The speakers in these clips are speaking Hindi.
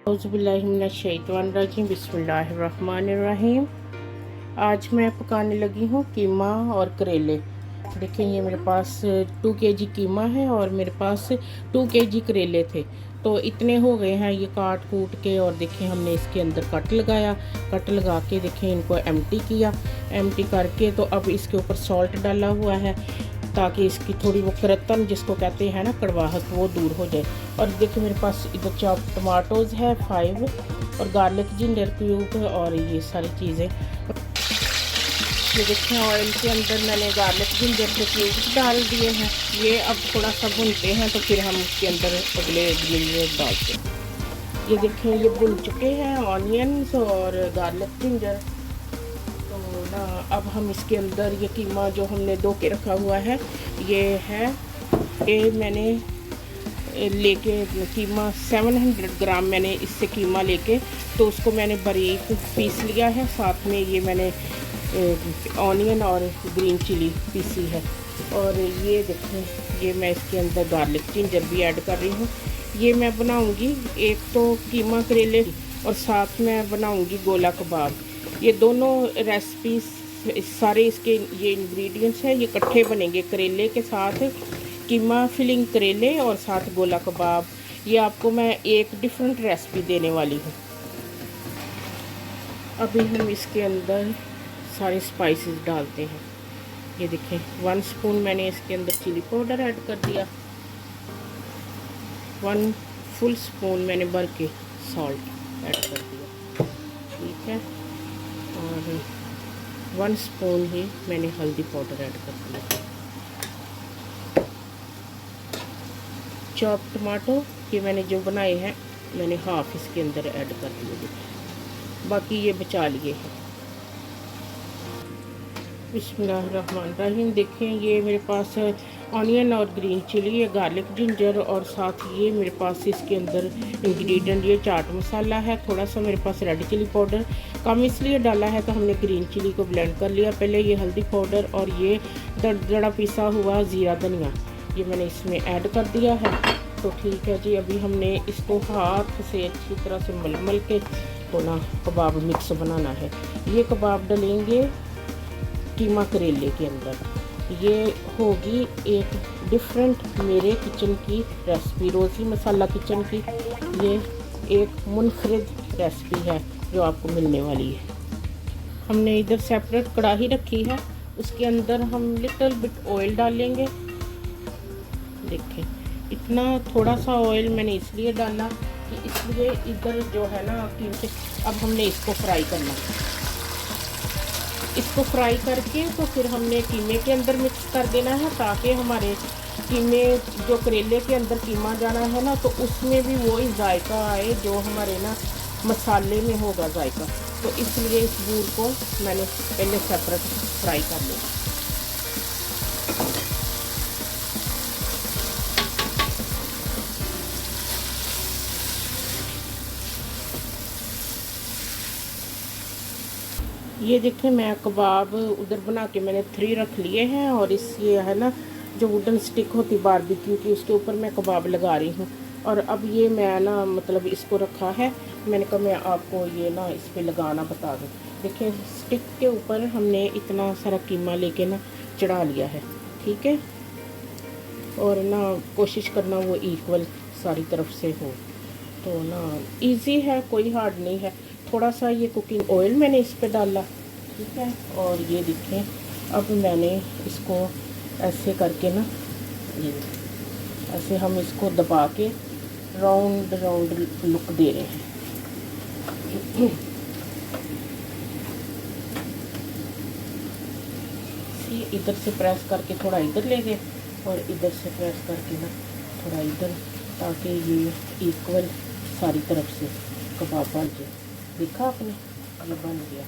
औज़ुबिल्लाहिमिनश्शैतानिर्रजीम बिस्मिल्लाहिर्रहमानिर्रहीम। आज मैं पकाने लगी हूँ कीमा और करेले। देखें ये मेरे पास 2 केजी कीमा है और मेरे पास 2 केजी करेले थे, तो इतने हो गए हैं ये काट कूट के। और देखें हमने इसके अंदर कट लगाया, कट लगा के देखें इनको एम्प्टी किया, एम्प्टी करके तो अब इसके ऊपर सॉल्ट डाला हुआ है ताकि इसकी थोड़ी वो करतन जिसको कहते हैं ना कड़वाहट वो दूर हो जाए। और देखिए मेरे पास इधर चॉप टमाटोज़ है 5 और गार्लिक जिंजर क्यूब और ये सारी चीज़ें। ये देखें ऑयल के अंदर मैंने गार्लिक जिंजर के क्यूब डाल दिए हैं। ये अब थोड़ा सा भुनते हैं तो फिर हम उसके अंदर अगले इंग्रेडिएंट डालते हैं। ये देखें ये भुन चुके हैं ऑनियंस और गार्लिक जिंजर। ना अब हम इसके अंदर ये कीमा जो हमने धो के रखा हुआ है ये मैंने लेके कीमा 700 ग्राम मैंने इससे कीमा लेके तो उसको मैंने बारीक पीस लिया है। साथ में ये मैंने ऑनियन और ग्रीन चिली पीसी है। और ये देखें ये मैं इसके अंदर गार्लिक जिंजर भी ऐड कर रही हूँ। ये मैं बनाऊँगी एक तो कीमा करेले और साथ में बनाऊँगी गोला कबाब। ये दोनों रेसिपीज सारे इसके ये इंग्रेडिएंट्स हैं, ये इकट्ठे बनेंगे करेले के साथ कीमा फिलिंग करेले और साथ गोला कबाब। ये आपको मैं एक डिफरेंट रेसिपी देने वाली हूँ। अभी हम इसके अंदर सारे स्पाइसेस डालते हैं। ये देखें 1 स्पून मैंने इसके अंदर चिली पाउडर ऐड कर दिया, 1 फुल स्पून मैंने भर के सॉल्ट ऐड कर दिया, ठीक है। और 1 स्पून ही मैंने हल्दी पाउडर ऐड कर दिया। चॉप टमाटो ये मैंने जो बनाए हैं मैंने हाफ इसके अंदर ऐड कर दिए, बाकी ये बचा लिए हैं। बिस्मिल्लाहिर्रहमानिर्रहीम। देखें ये मेरे पास ऑनियन और ग्रीन चिली, ये गार्लिक जिंजर और साथ ये मेरे पास इसके अंदर इंग्रेडिएंट ये चाट मसाला है, थोड़ा सा मेरे पास रेड चिली पाउडर कम इसलिए डाला है तो हमने ग्रीन चिली को ब्लेंड कर लिया पहले। ये हल्दी पाउडर और ये दरदरा पिसा हुआ ज़ीरा धनिया ये मैंने इसमें ऐड कर दिया है। तो ठीक है जी, अभी हमने इसको हाथ से अच्छी तरह से मल के तो ना कबाब मिक्स बनाना है। ये कबाब डलेंगे कीमा करेले के अंदर। ये होगी एक डिफरेंट मेरे किचन की रेसिपी, रोज़ी मसाला किचन की ये एक मुनफरिद रेसिपी है जो आपको मिलने वाली है। हमने इधर सेपरेट कढ़ाई रखी है, उसके अंदर हम लिटिल बिट ऑयल डालेंगे। देखें इतना थोड़ा सा ऑयल मैंने इसलिए डाला कि इसलिए इधर जो है ना कीमते अब हमने इसको फ्राई करना है। इसको फ्राई करके तो फिर हमने कीमे के अंदर मिक्स कर देना है ताकि हमारे कीमे जो करेले के अंदर कीमा जाना है ना तो उसमें भी वही जायका आए जो हमारे ना मसाले में होगा जायका। तो इसलिए इस बूर को मैंने पहले सेपरेट फ्राई कर लिया। ये देखें मैं कबाब उधर बना के मैंने 3 रख लिए हैं और इस ये है ना जो वुडन स्टिक होती बारबेक्यू की उसके ऊपर मैं कबाब लगा रही हूँ। और अब ये मैं ना मतलब इसको रखा है, मैंने कहा मैं आपको ये ना इस पे लगाना बता दूँ। देखिए स्टिक के ऊपर हमने इतना सारा कीमा लेके ना चढ़ा लिया है, ठीक है। और ना कोशिश करना वो इक्वल सारी तरफ से हो, तो ना इजी है, कोई हार्ड नहीं है। थोड़ा सा ये कुकिंग ऑयल मैंने इस पे डाला, ठीक है। और ये देखें अब मैंने इसको ऐसे करके ना ये ऐसे हम इसको दबा के राउंड राउंड लुक दे रहे हैं। इधर से प्रेस करके थोड़ा इधर ले गए और इधर से प्रेस करके ना थोड़ा इधर, ताकि ये इक्वल सारी तरफ से कबाब बन जाए। देखा आपने ये बन गया।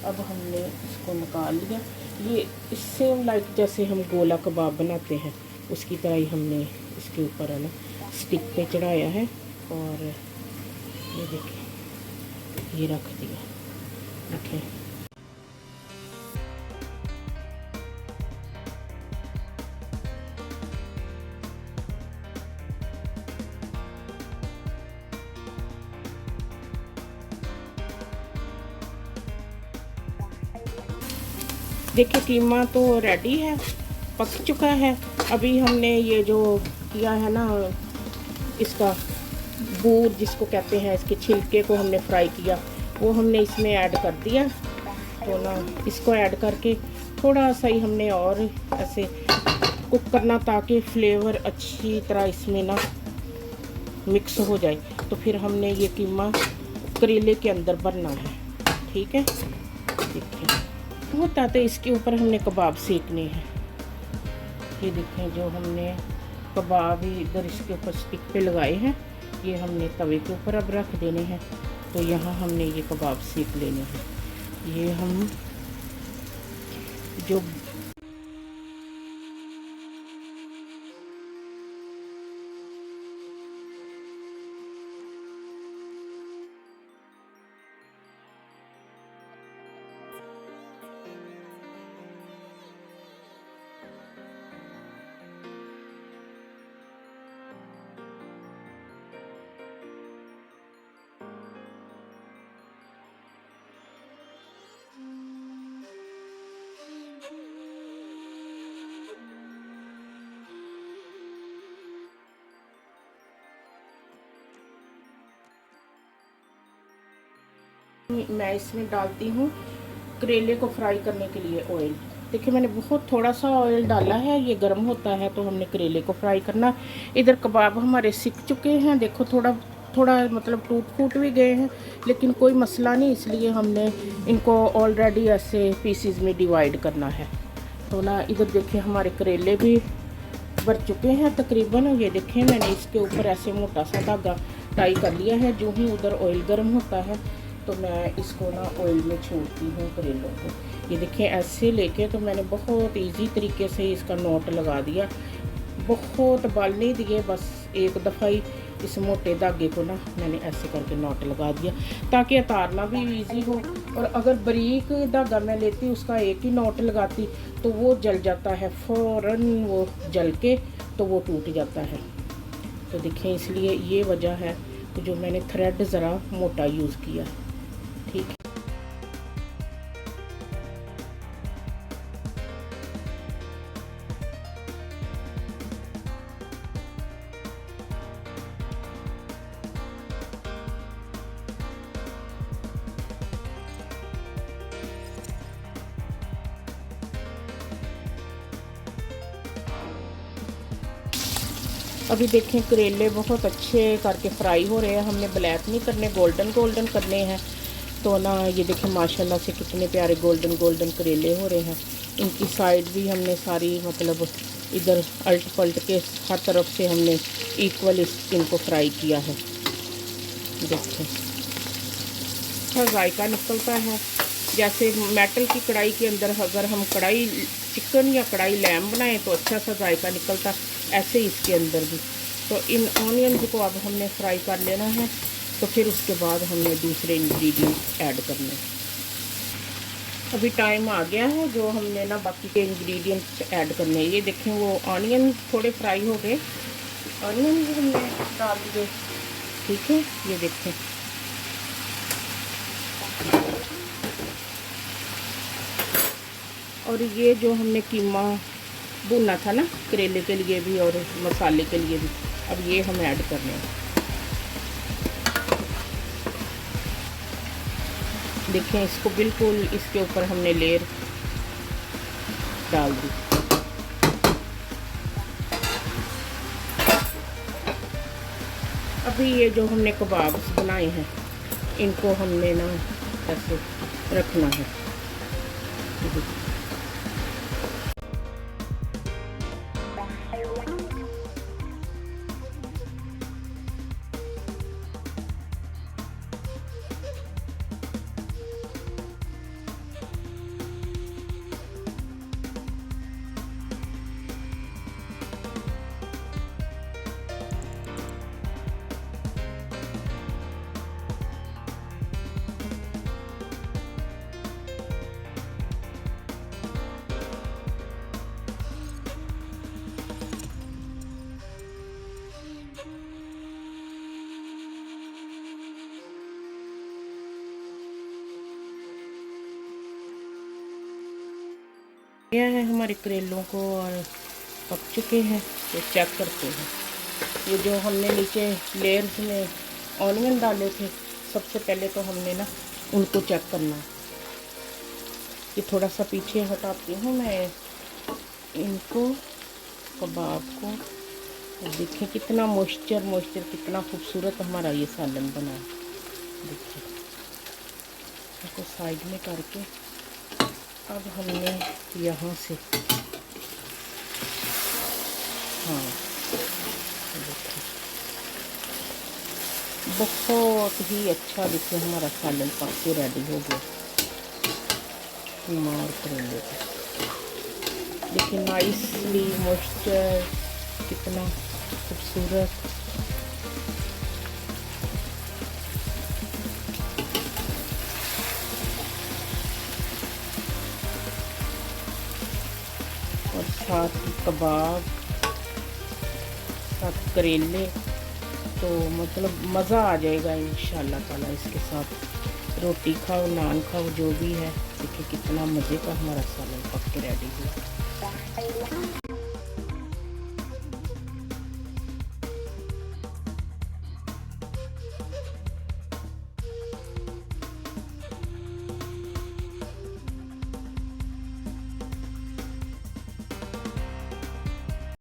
अब हमने इसको निकाल लिया। ये इससे लाइक जैसे हम गोला कबाब बनाते हैं उसकी तरह ही हमने इसके ऊपर है ना स्टिक पे चढ़ाया है और ये देखिए ये रख दिया, देखें। देखिए कीमा तो रेडी है, पक चुका है। अभी हमने ये जो किया है ना, इसका बूर जिसको कहते हैं, इसके छिलके को हमने फ्राई किया, वो हमने इसमें ऐड कर दिया। तो ना इसको ऐड करके थोड़ा सा ही हमने और ऐसे कुक करना ताकि फ्लेवर अच्छी तरह इसमें ना मिक्स हो जाए। तो फिर हमने ये कीमा करेले के अंदर भरना है, ठीक है। देखिए होता तो इसके ऊपर हमने कबाब सेकने हैं। ये देखें जो हमने कबाब इधर इसके ऊपर स्टिक पे लगाए हैं, ये हमने तवे के ऊपर अब रख देने हैं। तो यहाँ हमने ये कबाब सेक लेने हैं। ये हम जो मैं इसमें डालती हूँ करेले को फ्राई करने के लिए ऑयल। देखिए मैंने बहुत थोड़ा सा ऑयल डाला है, ये गर्म होता है तो हमने करेले को फ्राई करना। इधर कबाब हमारे सिक चुके हैं, देखो थोड़ा थोड़ा मतलब टूट फूट भी गए हैं, लेकिन कोई मसला नहीं, इसलिए हमने इनको ऑलरेडी ऐसे पीसीज में डिवाइड करना है। तो ना इधर देखिए हमारे करेले भी भर चुके हैं तकरीबन। ये देखें मैंने इसके ऊपर ऐसे मोटा सा धागा टाई कर लिया है। जो ही उधर ऑयल गर्म होता है तो मैं इसको ना ऑयल में छोड़ती हूँ करेलों को। ये देखिए ऐसे लेके तो मैंने बहुत इजी तरीके से इसका नोट लगा दिया, बहुत बाल नहीं दिए, बस एक दफ़ा ही इस मोटे धागे को ना मैंने ऐसे करके नोट लगा दिया ताकि उतारना भी इजी हो। और अगर बारीक धागा मैं लेती, उसका एक ही नोट लगाती, तो वो जल जाता है फ़ौरन, वो जल के तो वो टूट जाता है। तो देखिए इसलिए ये वजह है कि जो मैंने थ्रेड ज़रा मोटा यूज़ किया, ठीक है। अभी देखें करेले बहुत अच्छे करके फ्राई हो रहे हैं, हमने ब्लैक नहीं करने, गोल्डन गोल्डन करने हैं। तो ना ये देखें माशाल्लाह से कितने प्यारे गोल्डन गोल्डन करेले हो रहे हैं। इनकी साइड भी हमने सारी मतलब इधर अल्ट पलट के हर तरफ से हमने इक्वल इनको फ्राई किया है। देखें अच्छा जायका निकलता है, जैसे मेटल की कढ़ाई के अंदर अगर हम कढ़ाई चिकन या कढ़ाई लैम बनाएं तो अच्छा सा जायका निकलता, ऐसे इसके अंदर भी। तो इन ऑनियंस को अब हमने फ्राई कर लेना है, तो फिर उसके बाद हमने दूसरे इंग्रेडिएंट्स ऐड करने हैं। अभी टाइम आ गया है जो हमने ना बाकी के इंग्रेडिएंट्स ऐड करने हैं। ये देखें वो ऑनियन थोड़े फ्राई हो गए, ऑनियन भी हमने डाल दिए, ठीक है। ये देखें और ये जो हमने कीमा भुना था ना करेले के लिए भी और मसाले के लिए भी, अब ये हम ऐड करने हैं। देखें इसको बिल्कुल इसके ऊपर हमने लेयर डाल दी। अभी ये जो हमने कबाब बनाए हैं इनको हमने ना ऐसे रखना है। यह है हमारे करेलों को और पक चुके हैं, तो चेक करते हैं। ये जो हमने नीचे लेयर्स में ऑनियन डाले थे, सबसे पहले तो हमने ना उनको चेक करना। ये थोड़ा सा पीछे हटाती हूँ मैं इनको, कबाब को। देखिए कितना मॉइस्चर कितना खूबसूरत हमारा ये सालन बना है। देखिए इसको साइड में करके अब हमने यहाँ से, हाँ देखिए बहुत ही अच्छा, देखिए हमारा सालन पक के रेडी हो गया। मार करेंगे, देखिए नाइसली मॉइस्चर कितना खूबसूरत। और साथ ही कबाब, साथ करेले, तो मतलब मज़ा आ जाएगा इंशाल्लाह ताला। इसके साथ रोटी खाओ, नान खाओ, जो भी है। देखिए कितना मज़े का हमारा सालन पक के रेडी हुआ।